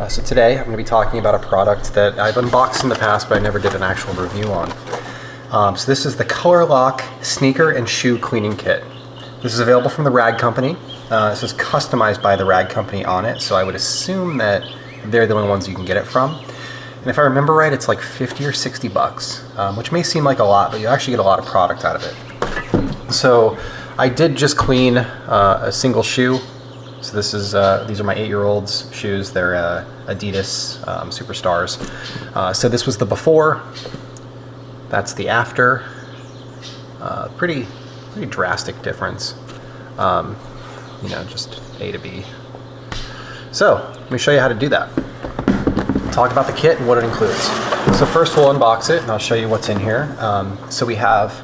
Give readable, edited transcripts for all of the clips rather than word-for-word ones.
So today I'm going to be talking about a product that I've unboxed in the past, but I never did an actual review on. So this is the Colourlock Sneaker and Shoe Cleaning Kit. This is available from the Rag Company. This is customized by the Rag Company on it, so I would assume that they're the only ones you can get it from. And if I remember right, it's like 50 or 60 bucks, which may seem like a lot, but you actually get a lot of product out of it. So I did just clean a single shoe. So this is these are my 8-year-old's shoes. They're Adidas Superstars. So this was the before. That's the after. Pretty drastic difference. You know, just A to B. So let me show you how to do that. Talk about the kit and what it includes. So first we'll unbox it and I'll show you what's in here. So we have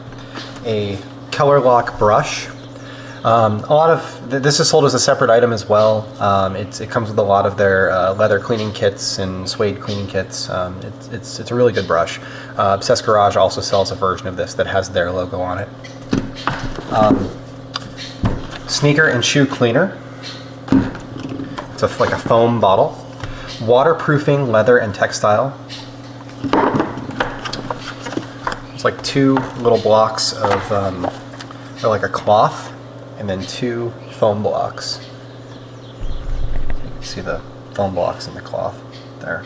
a Colourlock brush. This is sold as a separate item as well. It comes with a lot of their leather cleaning kits and suede cleaning kits. It's a really good brush. Obsessed Garage also sells a version of this that has their logo on it. Sneaker and shoe cleaner. It's like a foam bottle. Waterproofing leather and textile. It's like 2 little blocks of, or like a cloth, and then 2 foam blocks. You can see the foam blocks in the cloth there.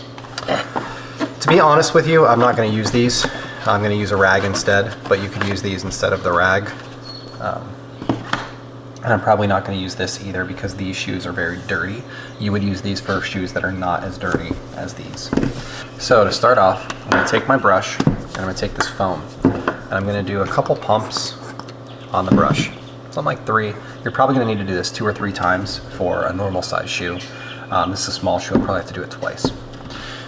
To be honest with you, I'm not going to use these. I'm going to use a rag instead, but you could use these instead of the rag. And I'm probably not going to use this either because these shoes are very dirty. You would use these for shoes that are not as dirty as these. So to start off, I'm going to take my brush and I'm going to take this foam and I'm going to do a couple pumps on the brush. Something like 3. You're probably going to need to do this 2 or 3 times for a normal size shoe. This is a small shoe, I'll probably have to do it twice.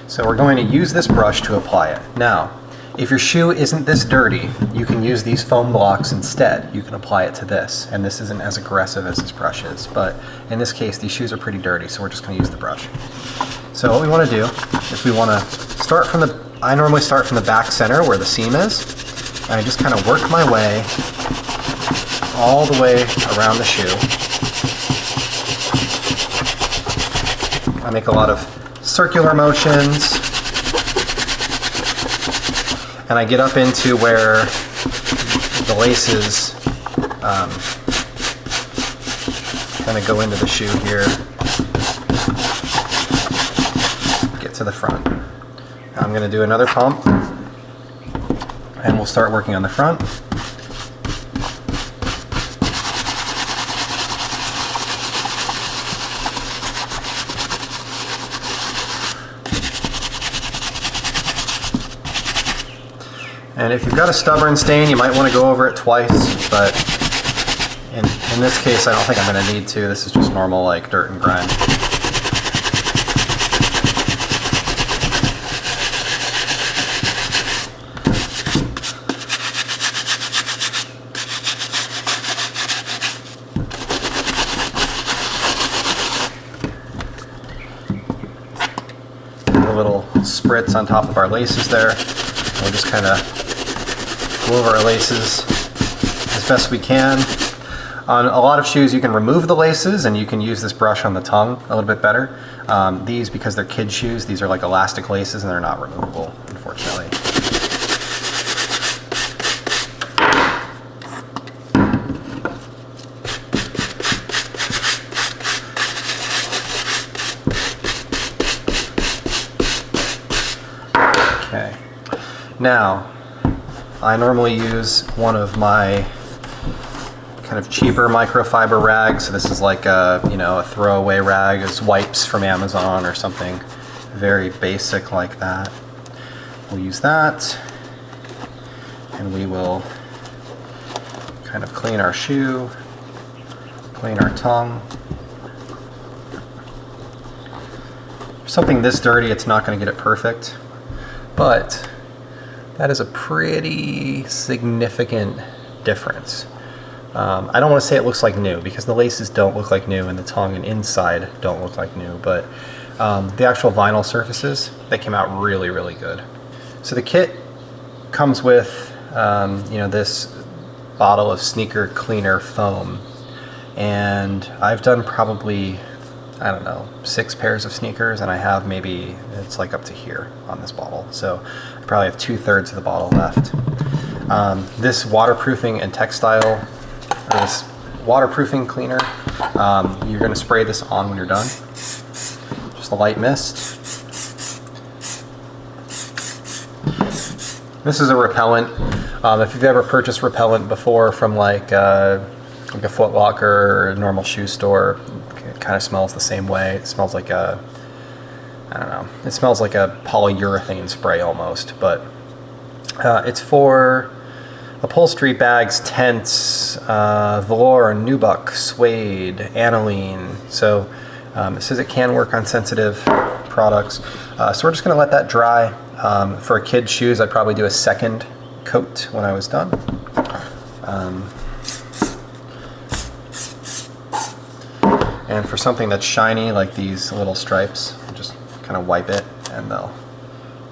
So we're going to use this brush to apply it. Now, if your shoe isn't this dirty, you can use these foam blocks instead. You can apply it to this, and this isn't as aggressive as this brush is, but in this case, these shoes are pretty dirty, so we're just going to use the brush. So what we want to do is we want to start from I normally start from the back center where the seam is, and I just kind of work my way all the way around the shoe. I make a lot of circular motions. And I get up into where the laces kind of go into the shoe here. Get to the front. I'm going to do another pump, and we'll start working on the front. And if you've got a stubborn stain, you might want to go over it twice, but in this case, I don't think I'm going to need to. This is just normal, like, dirt and grime. A little spritz on top of our laces there. We'll just kind of go over our laces as best we can. On a lot of shoes you can remove the laces and you can use this brush on the tongue a little bit better. These, because they're kid shoes, these are like elastic laces and they're not removable, unfortunately. Okay. Now, I normally use one of my kind of cheaper microfiber rags. So this is like a, you know, a throwaway rag, as wipes from Amazon or something very basic like that. We'll use that, and we will kind of clean our shoe, clean our tongue. For something this dirty, it's not going to get it perfect, but that is a pretty significant difference. I don't want to say it looks like new, because the laces don't look like new and the tongue and inside don't look like new, but the actual vinyl surfaces, they came out really, really good. So the kit comes with you know, this bottle of sneaker cleaner foam, and I've done probably, I don't know, 6 pairs of sneakers, and I have maybe, it's like up to here on this bottle. So I probably have 2/3 of the bottle left. This waterproofing and textile, or this waterproofing cleaner, you're gonna spray this on when you're done. Just a light mist. This is a repellent. If you've ever purchased repellent before from like a Foot Locker or a normal shoe store, it kind of smells the same way. It smells like a, I don't know, it smells like a polyurethane spray almost, but it's for upholstery, bags, tents, velour, nubuck, suede, aniline. So it says it can work on sensitive products. So we're just gonna let that dry. For a kid's shoes, I'd probably do a second coat when I was done. And for something that's shiny, like these little stripes, just kind of wipe it, and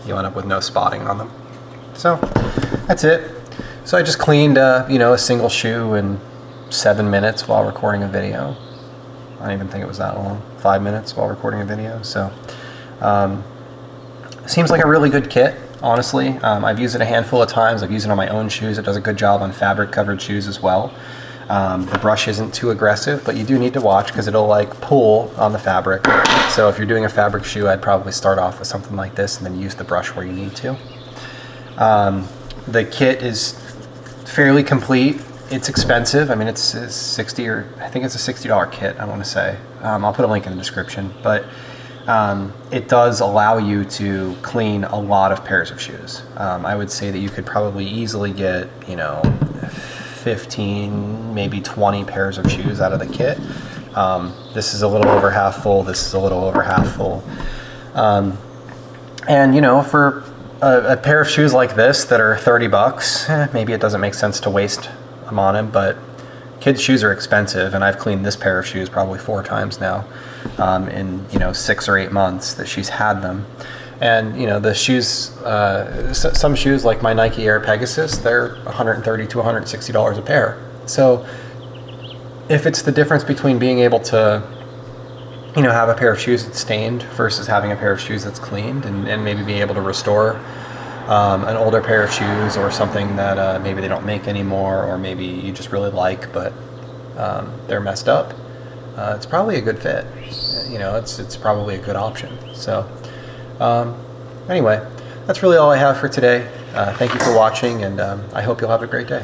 you'll end up with no spotting on them. So that's it. So I just cleaned, a single shoe in 7 minutes while recording a video. I don't even think it was that long. 5 minutes while recording a video. So seems like a really good kit, honestly. I've used it a handful of times. I've used it on my own shoes. It does a good job on fabric covered shoes as well. The brush isn't too aggressive, but you do need to watch because it'll like pull on the fabric. So if you're doing a fabric shoe, I'd probably start off with something like this and then use the brush where you need to. The kit is fairly complete. It's expensive. I mean, it's 60, or I think it's a $60 kit, I want to say. I'll put a link in the description, but it does allow you to clean a lot of pairs of shoes. I would say that you could probably easily get, 15, maybe 20 pairs of shoes out of the kit. This is a little over half full. This is a little over half full. And for a pair of shoes like this that are 30 bucks, maybe it doesn't make sense to waste them on him, but kids' shoes are expensive, and I've cleaned this pair of shoes probably 4 times now in 6 or 8 months that she's had them. And the shoes, some shoes like my Nike Air Pegasus, they're $130 to $160 a pair. So if it's the difference between being able to have a pair of shoes that's stained versus having a pair of shoes that's cleaned, and maybe being able to restore an older pair of shoes, or something that maybe they don't make anymore, or maybe you just really like but they're messed up, it's probably a good fit. It's probably a good option. So anyway, that's really all I have for today. Thank you for watching, and I hope you'll have a great day.